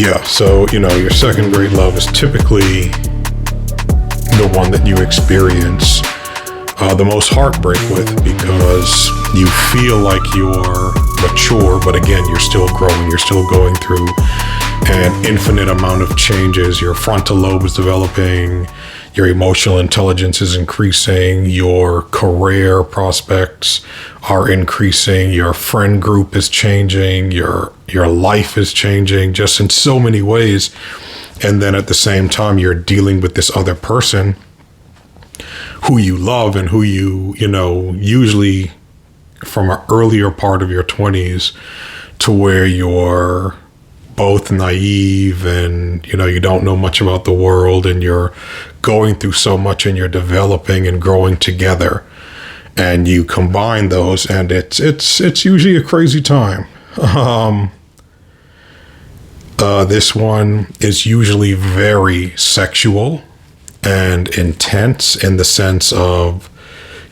Yeah, so, your second great love is typically the one that you experience the most heartbreak with, because you feel like you're mature, but again, you're still growing, you're still going through an infinite amount of changes. Your frontal lobe is developing, your emotional intelligence is increasing, your career prospects are increasing, your friend group is changing, your life is changing just in so many ways. And then at the same time, you're dealing with this other person who you love and who you usually from an earlier part of your 20s to where you're both naive and, you don't know much about the world, and you're going through so much and you're developing and growing together, and you combine those, and it's usually a crazy time. This one is usually very sexual and intense in the sense of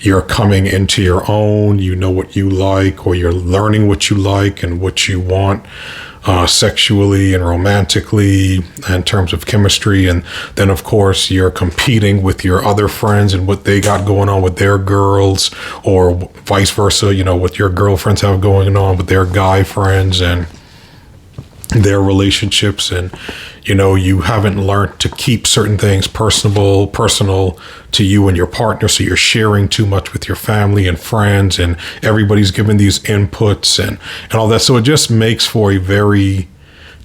you're coming into your own, you know what you like, or you're learning what you like and what you want sexually and romantically in terms of chemistry. And then, of course, you're competing with your other friends and what they got going on with their girls, or vice versa, what your girlfriends have going on with their guy friends and their relationships. And you haven't learned to keep certain things personal to you and your partner, so you're sharing too much with your family and friends, and everybody's giving these inputs and all that. So it just makes for a very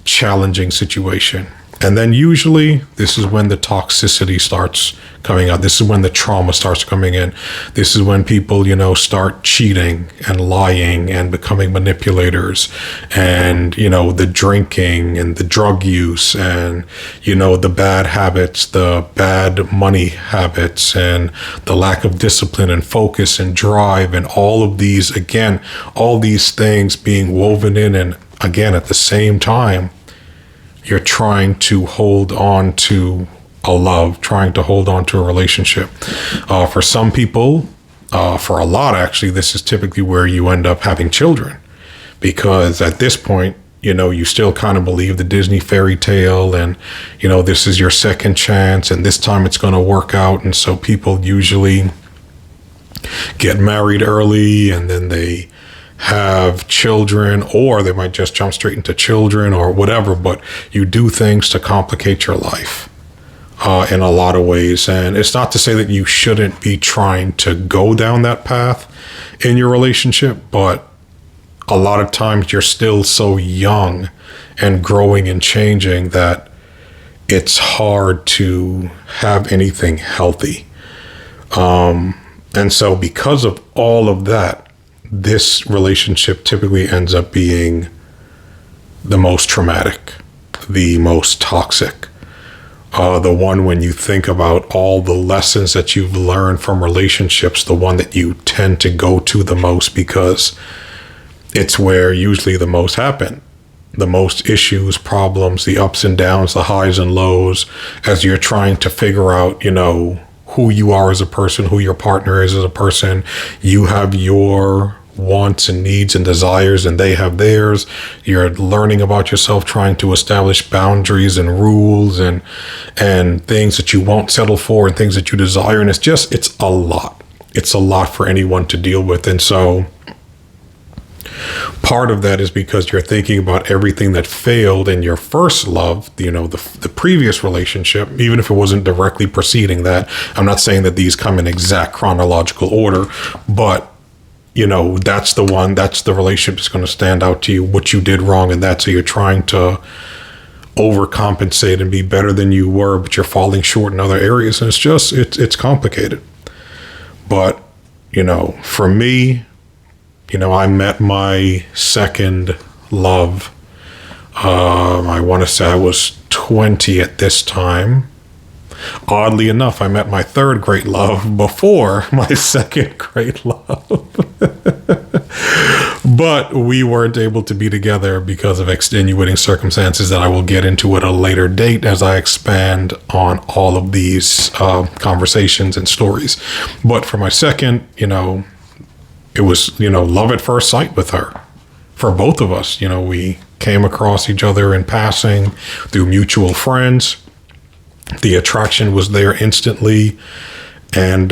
challenging situation. And then usually this is when the toxicity starts coming out. This is when the trauma starts coming in. This is when people, start cheating and lying and becoming manipulators, and, the drinking and the drug use and, the bad habits, the bad money habits, and the lack of discipline and focus and drive, and all of these, again, all these things being woven in. And again, at the same time, you're trying to hold on to a love, trying to hold on to a relationship. For some people, for a lot actually, this is typically where you end up having children, because at this point, you still kind of believe the Disney fairy tale, and, this is your second chance and this time it's going to work out. And so people usually get married early, and then they have children, or they might just jump straight into children or whatever, but you do things to complicate your life in a lot of ways. And it's not to say that you shouldn't be trying to go down that path in your relationship, but a lot of times you're still so young and growing and changing that it's hard to have anything healthy. And so because of all of that, this relationship typically ends up being the most traumatic, the most toxic, the one when you think about all the lessons that you've learned from relationships, the one that you tend to go to the most, because it's where usually the most happen, the most issues, problems, the ups and downs, the highs and lows, as you're trying to figure out, who you are as a person, who your partner is as a person. You have your wants and needs and desires, and they have theirs. You're learning about yourself, trying to establish boundaries and rules and things that you won't settle for and things that you desire. And it's a lot. It's a lot for anyone to deal with. And so part of that is because you're thinking about everything that failed in your first love, the previous relationship, even if it wasn't directly preceding that. I'm not saying that these come in exact chronological order, but that's the relationship that's going to stand out to you, what you did wrong, and so you're trying to overcompensate and be better than you were, but you're falling short in other areas, and it's complicated. But for me, I met my second love. I want to say I was 20 at this time. Oddly enough, I met my third great love before my second great love. But we weren't able to be together because of extenuating circumstances that I will get into at a later date as I expand on all of these conversations and stories. But for my second, it was, love at first sight with her. For both of us, we came across each other in passing through mutual friends. The attraction was there instantly. And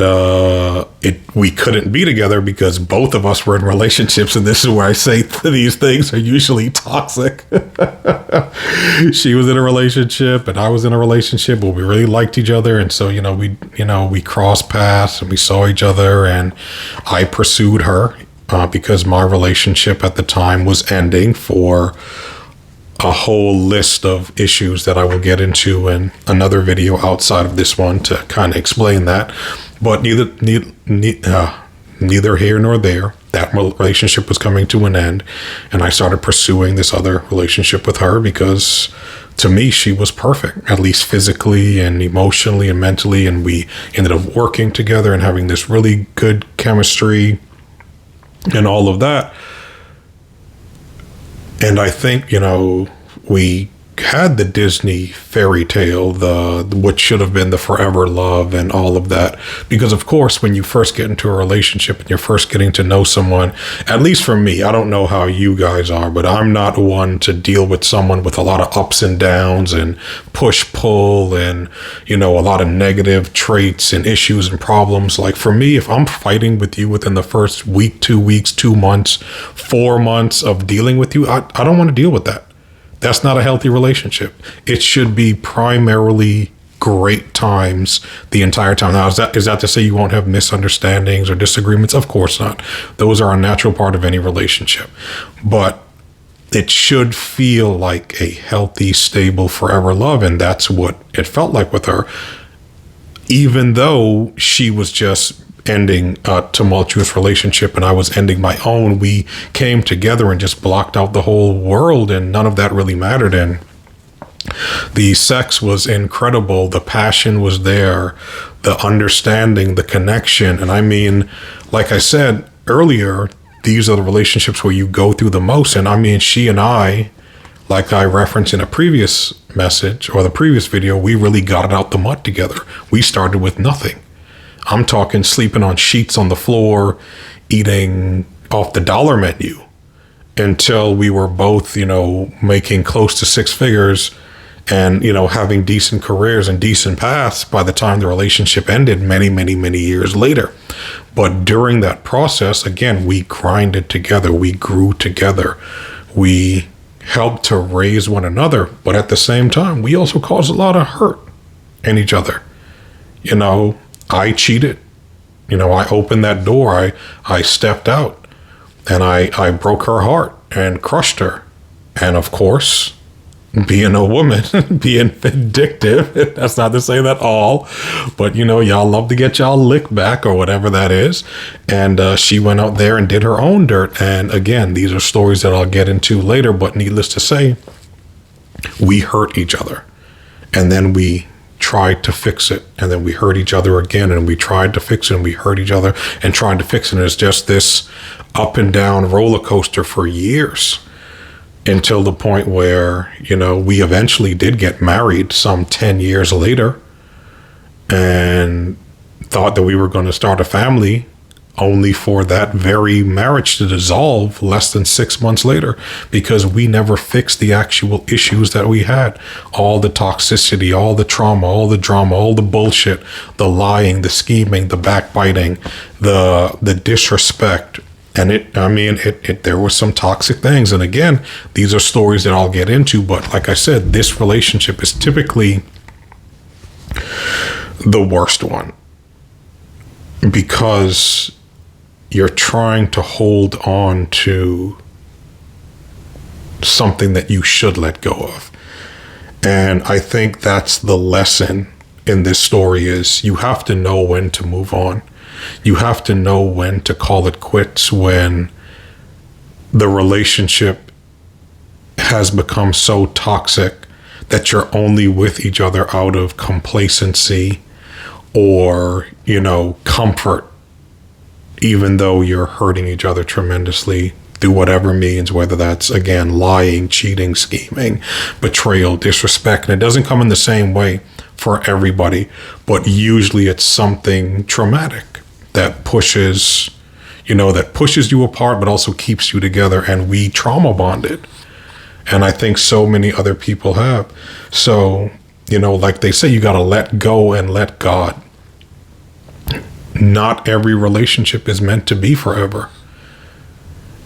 we couldn't be together because both of us were in relationships. And this is where I say these things are usually toxic. She was in a relationship and I was in a relationship, but we really liked each other. And so, we crossed paths and we saw each other, and I pursued her because my relationship at the time was ending for a whole list of issues that I will get into in another video outside of this one to kind of explain that. But neither here nor there. That relationship was coming to an end, and I started pursuing this other relationship with her because to me she was perfect, at least physically and emotionally and mentally, and we ended up working together and having this really good chemistry and all of that. And I think, we had the Disney fairy tale, what should have been the forever love and all of that. Because, of course, when you first get into a relationship and you're first getting to know someone, at least for me, I don't know how you guys are, but I'm not one to deal with someone with a lot of ups and downs and push-pull and, a lot of negative traits and issues and problems. Like, for me, if I'm fighting with you within the first week, 2 weeks, 2 months, 4 months of dealing with you, I don't want to deal with that. That's not a healthy relationship. It should be primarily great times the entire time. Now, is that to say you won't have misunderstandings or disagreements? Of course not. Those are a natural part of any relationship. But it should feel like a healthy, stable, forever love. And that's what it felt like with her. Even though she was just ending a tumultuous relationship and I was ending my own, we came together and just blocked out the whole world, and none of that really mattered. And the sex was incredible. The passion was there, the understanding, the connection. And I mean, like I said earlier, these are the relationships where you go through the most. And I mean, she and I, like I referenced in a previous message or the previous video, we really got it out the mud together. We started with nothing. I'm talking sleeping on sheets on the floor, eating off the dollar menu until we were both, making close to 6 figures and, having decent careers and decent paths by the time the relationship ended many, many, many years later. But during that process, again, we grinded together. We grew together. We helped to raise one another. But at the same time, we also caused a lot of hurt in each other. I cheated. I opened that door. I stepped out and I broke her heart and crushed her. And of course, being a woman, being vindictive, that's not to say that all, but y'all love to get y'all lick back or whatever that is. And she went out there and did her own dirt. And again, these are stories that I'll get into later, but needless to say, we hurt each other. And then we tried to fix it, and then we hurt each other again, and we tried to fix it, and we hurt each other and tried to fix it. And it's just this up and down roller coaster for years until the point where, we eventually did get married some 10 years later and thought that we were going to start a family, only for that very marriage to dissolve less than 6 months later because we never fixed the actual issues that we had. All the toxicity, all the trauma, all the drama, all the bullshit, the lying, the scheming, the backbiting, the disrespect. And there were some toxic things. And again, these are stories that I'll get into. But like I said, this relationship is typically the worst one because you're trying to hold on to something that you should let go of. And I think that's the lesson in this story is you have to know when to move on. You have to know when to call it quits when the relationship has become so toxic that you're only with each other out of complacency or, comfort, even though you're hurting each other tremendously through whatever means, whether that's, again, lying, cheating, scheming, betrayal, disrespect. And it doesn't come in the same way for everybody, but usually it's something traumatic that pushes you apart, but also keeps you together. And we trauma bonded. And I think so many other people have. So, like they say, you got to let go and let God. Not every relationship is meant to be forever.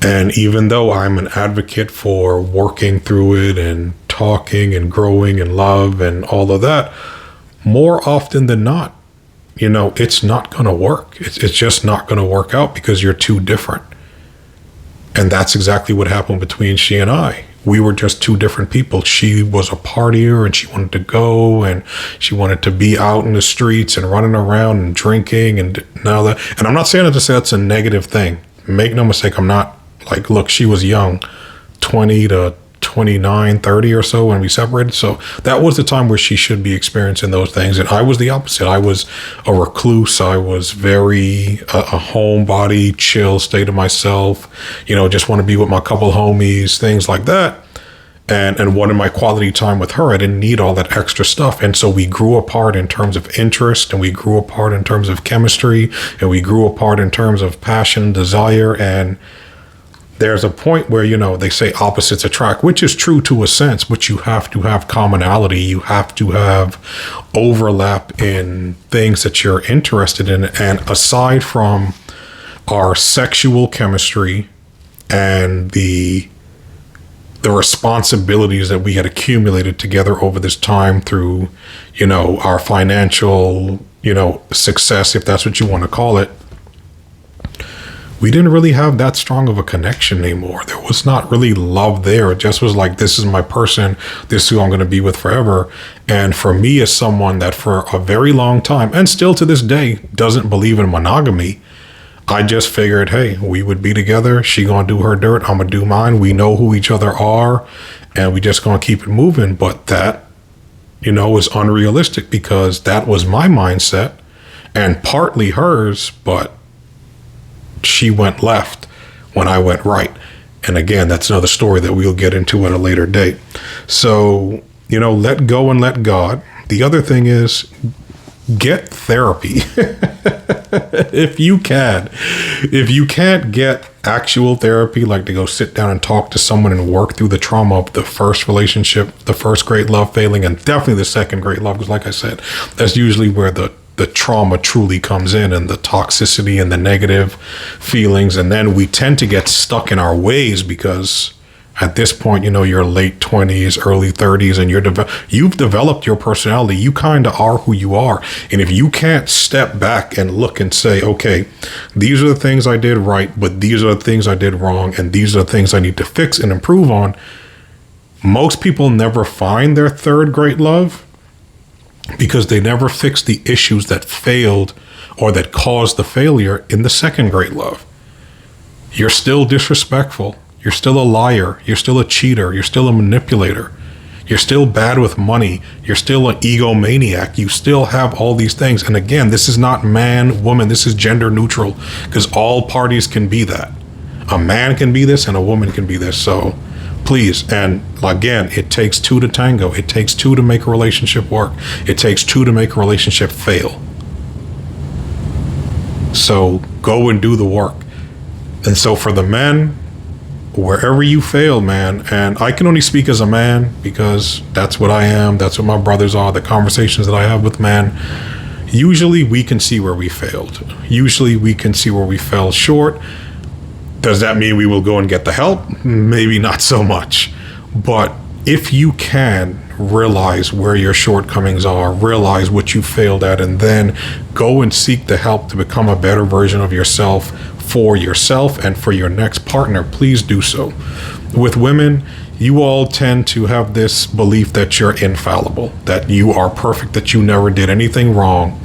And even though I'm an advocate for working through it and talking and growing in love and all of that, more often than not, it's not going to work. It's just not going to work out because you're too different. And that's exactly what happened between she and I. We were just two different people. She was a partier and she wanted to go and she wanted to be out in the streets and running around and drinking and now that. And I'm not saying that to say that's a negative thing. Make no mistake, I'm not like, look, she was young, 20 to 29, 30 or so when we separated. So that was the time where she should be experiencing those things. And I was the opposite. I was a recluse. I was very a homebody, chill, stay to myself, just want to be with my couple homies, things like that. And wanted my quality time with her. I didn't need all that extra stuff. And so we grew apart in terms of interest, and we grew apart in terms of chemistry, and we grew apart in terms of passion, desire, and there's a point where, they say opposites attract, which is true to a sense, but you have to have commonality. You have to have overlap in things that you're interested in. And aside from our sexual chemistry and the responsibilities that we had accumulated together over this time through, our financial, success, if that's what you want to call it, we didn't really have that strong of a connection anymore. There was not really love there. It just was like, this is my person. This is who I'm going to be with forever. And for me, as someone that for a very long time, and still to this day, doesn't believe in monogamy, I just figured, hey, we would be together. She going to do her dirt. I'm going to do mine. We know who each other are, and we just going to keep it moving. But that, is unrealistic because that was my mindset and partly hers, but she went left when I went right. And again, that's another story that we'll get into at a later date. So, let go and let God. The other thing is get therapy. If you can. If you can't get actual therapy, like to go sit down and talk to someone and work through the trauma of the first relationship, the first great love failing, and definitely the second great love, because like I said, that's usually where the trauma truly comes in, and the toxicity and the negative feelings. And then we tend to get stuck in our ways because at this point, you're late 20s, early 30s, and you've developed your personality. You kind of are who you are. And if you can't step back and look and say, okay, these are the things I did right, but these are the things I did wrong, and these are the things I need to fix and improve on, most people never find their third great love because they never fixed the issues that failed or that caused the failure in the second great love. You're still disrespectful. You're still a liar. You're still a cheater. You're still a manipulator. You're still bad with money. You're still an egomaniac. You still have all these things. And again, this is not man, woman. This is gender neutral because all parties can be that. A man can be this and a woman can be this. So please, and again, it takes two to tango. It takes two to make a relationship work. It takes two to make a relationship fail. So go and do the work. And so for the men, wherever you fail, man, and I can only speak as a man because that's what I am. That's what my brothers are. The conversations that I have with men, usually we can see where we failed. Usually we can see where we fell short. Does that mean we will go and get the help? Maybe not so much. But if you can realize where your shortcomings are, realize what you failed at, and then go and seek the help to become a better version of yourself for yourself and for your next partner, please do so. With women, you all tend to have this belief that you're infallible, that you are perfect, that you never did anything wrong.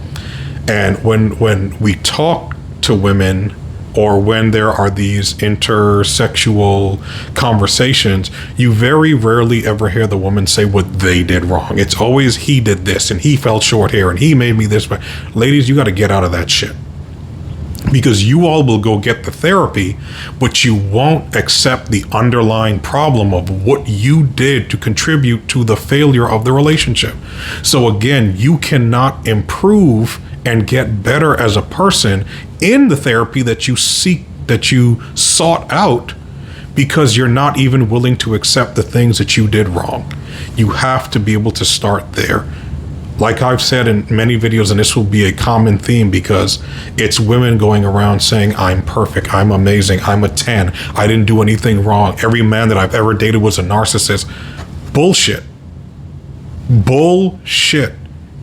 And when we talk to women, or when there are these intersexual conversations, you very rarely ever hear the woman say what they did wrong. It's always, he did this and he fell short here and he made me this. But ladies, you got to get out of that shit. Because you all will go get the therapy, but you won't accept the underlying problem of what you did to contribute to the failure of the relationship. So again, you cannot improve and get better as a person in the therapy that you seek, that you sought out, because you're not even willing to accept the things that you did wrong. You have to be able to start there. Like I've said in many videos, and this will be a common theme because it's women going around saying, I'm perfect, I'm amazing, I'm a 10, I didn't do anything wrong, every man that I've ever dated was a narcissist. Bullshit. Bullshit.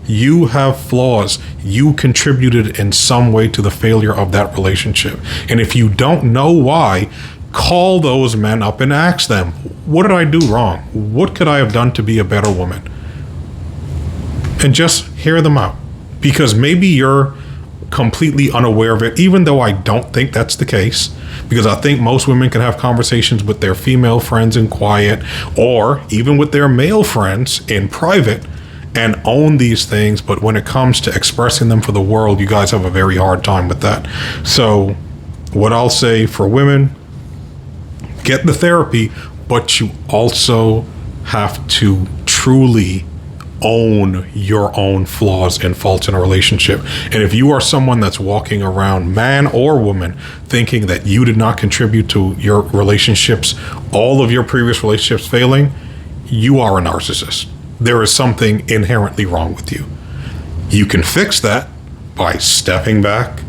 You have flaws. You contributed in some way to the failure of that relationship. And if you don't know why, call those men up and ask them, what did I do wrong? What could I have done to be a better woman? And just hear them out, because maybe you're completely unaware of it, even though I don't think that's the case, because I think most women can have conversations with their female friends in quiet, or even with their male friends in private, and own these things. But when it comes to expressing them for the world, you guys have a very hard time with that. So what I'll say for women, get the therapy, but you also have to truly own your own flaws and faults in a relationship. And if you are someone that's walking around, man or woman, thinking that you did not contribute to your relationships, all of your previous relationships failing, you are a narcissist. There is something inherently wrong with you. You can fix that by stepping back,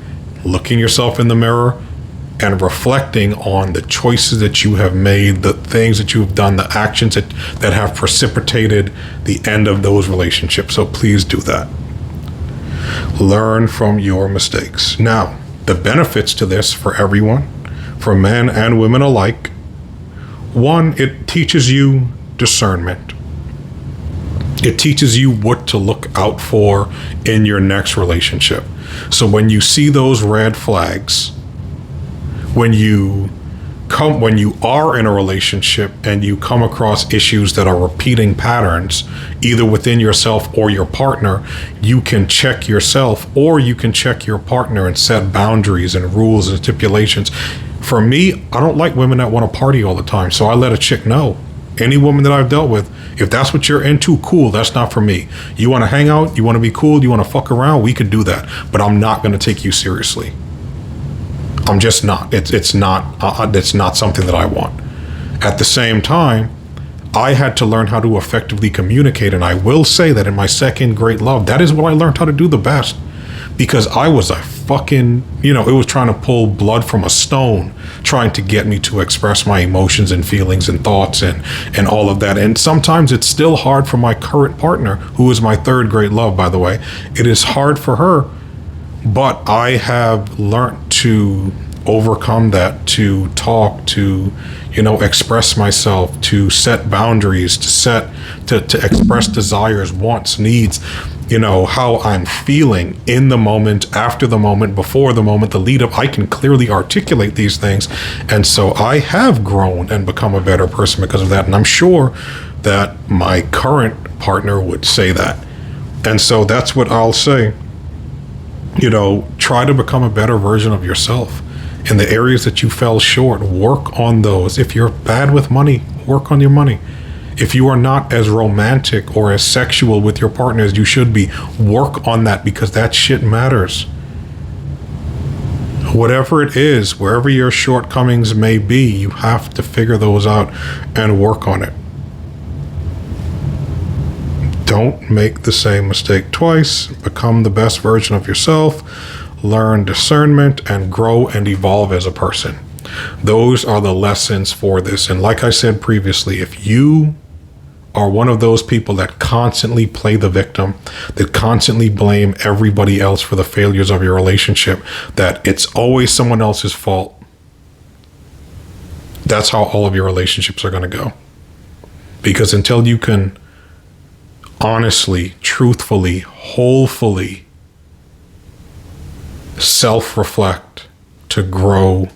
looking yourself in the mirror, and reflecting on the choices that you have made, the things that you have done, the actions that have precipitated the end of those relationships. So please do that. Learn from your mistakes. Now, the benefits to this for everyone, for men and women alike. One, it teaches you discernment. It teaches you what to look out for in your next relationship. So when you see those red flags, when you are in a relationship and you come across issues that are repeating patterns, either within yourself or your partner, you can check yourself or you can check your partner and set boundaries and rules and stipulations. For me, I don't like women that want to party all the time, so I let a chick know. Any woman that I've dealt with, if that's what you're into, cool, that's not for me. You want to hang out, you want to be cool, you want to fuck around, we could do that, but I'm not going to take you seriously. I'm just not. It's not something that I want. At the same time, I had to learn how to effectively communicate, and I will say that in my second great love, that is what I learned how to do the best, because I was a fucking, it was trying to pull blood from a stone, trying to get me to express my emotions and feelings and thoughts and all of that. And sometimes it's still hard for my current partner, who is my third great love, by the way. It is hard for her. But I have learned to overcome that, to talk, to, express myself, to set boundaries, to express desires, wants, needs, how I'm feeling in the moment, after the moment, before the moment, the lead up. I can clearly articulate these things. And so I have grown and become a better person because of that. And I'm sure that my current partner would say that. And so that's what I'll say. Try to become a better version of yourself. In the areas that you fell short, work on those. If you're bad with money, work on your money. If you are not as romantic or as sexual with your partner as you should be, work on that, because that shit matters. Whatever it is, wherever your shortcomings may be, you have to figure those out and work on it. Don't make the same mistake twice. Become the best version of yourself. Learn discernment and grow and evolve as a person. Those are the lessons for this. And like I said previously, if you are one of those people that constantly play the victim, that constantly blame everybody else for the failures of your relationship, that it's always someone else's fault, that's how all of your relationships are going to go. Because until you can honestly, truthfully, wholefully self-reflect to grow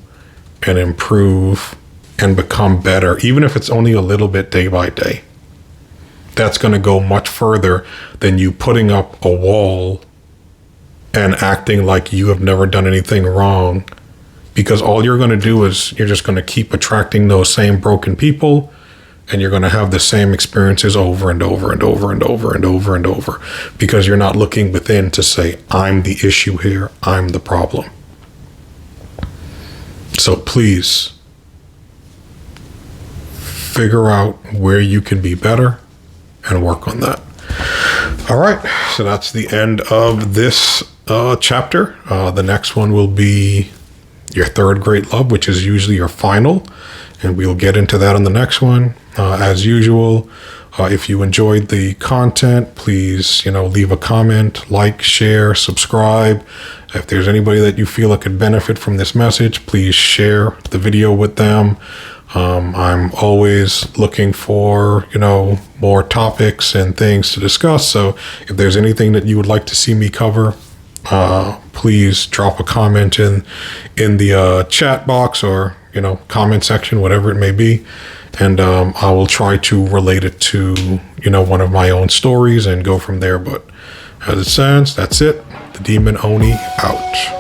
and improve and become better, even if it's only a little bit day by day, that's going to go much further than you putting up a wall and acting like you have never done anything wrong, because all you're going to do is you're just going to keep attracting those same broken people. And you're going to have the same experiences over and over and over and over and over and over, because you're not looking within to say, I'm the issue here, I'm the problem. So please figure out where you can be better and work on that. All right, so that's the end of this chapter. The next one will be your third great love, which is usually your final, and we'll get into that on the next one. As usual, if you enjoyed the content, please, leave a comment, like, share, subscribe. If there's anybody that you feel that could benefit from this message, please share the video with them. I'm always looking for, more topics and things to discuss. So if there's anything that you would like to see me cover, please drop a comment in the chat box or, comment section, whatever it may be. And I will try to relate it to, one of my own stories and go from there. But as it stands, that's it. The Demon Oni out.